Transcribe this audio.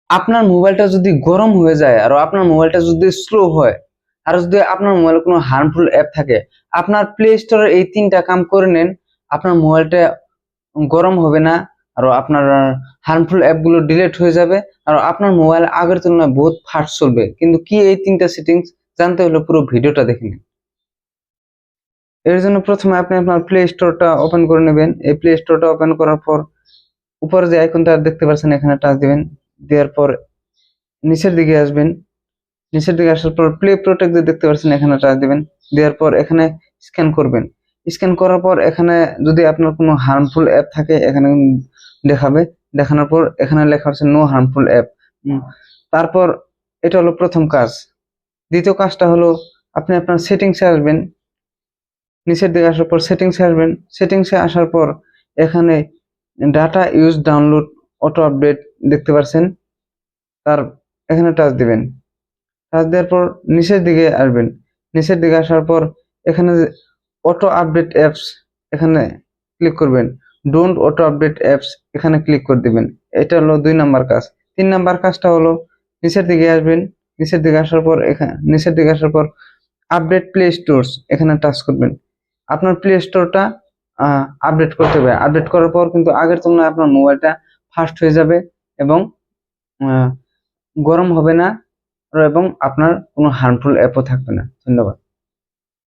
আপনার মোবাইলটা যদি গরম হয়ে যায় আর আপনার মোবাইলটা যদি স্লো হয় আর যদি আপনার মোবাইলে কোনো হার্মফুল অ্যাপ থাকে, আপনার প্লে স্টোরে এই ৩টা কাম করে নেন, আপনার মোবাইলটা গরম হবে না, আর আপনার হার্মফুল অ্যাপগুলো ডিলিট হয়ে যাবে, আর আপনার মোবাইল আগের তুলনায় বহুত ফাস্ট চলবে। কিন্তু কি এই ৩টা সেটিংস জানতে হলে পুরো ভিডিওটা দেখে নিন। এর জন্য প্রথমে আপনি আপনার প্লে স্টোরটা ওপেন করে নেবেন। এই প্লে স্টোরটা ওপেন করার পর উপরে যে আইকনটা দেখতে পাচ্ছেন এখানে টাচ দিবেন। দেওয়ার পর নিচের দিকে আসবেন। নিচের দিকে আসার পর প্লে প্রোটেক্ট যে দেখতে পাচ্ছেন এখানে টাচ দিবেন। দেওয়ার পর এখানে স্ক্যান করবেন। স্ক্যান করার পর এখানে যদি আপনার কোনো হার্মফুল অ্যাপ থাকে এখানে দেখাবে। দেখানোর পর এখানে লেখা আছে নো হার্মফুল অ্যাপ। তারপর এটা হলো প্রথম কাজ। দ্বিতীয় কাজটা হলো আপনি আপনার সেটিংসে আসবেন। নিচের দিকে আসার পর সেটিংসে আসবেন। সেটিংসে আসার পর এখানে data use download auto update দেখতে পাচ্ছেন, তার এখানে টাচ দিবেন। টাচ দেওয়ার পর নিচের দিকে আসবেন। নিচের দিকে আসার পর এখানে অটো আপডেট অ্যাপস এখানে ক্লিক করবেন। ডোন্ট অটো আপডেট অ্যাপস এখানে ক্লিক করে দিবেন। এটা হলো ২ নাম্বার কাজ। ৩ নাম্বার কাজটা হলো নিচের দিকে আসবেন। নিচের দিকে আসার পর নিচের দিকে আসার পর আপডেট প্লে স্টোরস এখানে টাচ করবেন। আপনার প্লে স্টোরটা আপডেট করতে হবে। আপডেট করার পর কিন্তু আগের তুলনায় আপনার মোবাইলটা ফাস্ট হয়ে যাবে এবং গরম হবে না, এবং আপনার কোনো হার্মফুল অ্যাপও থাকবে না। ধন্যবাদ।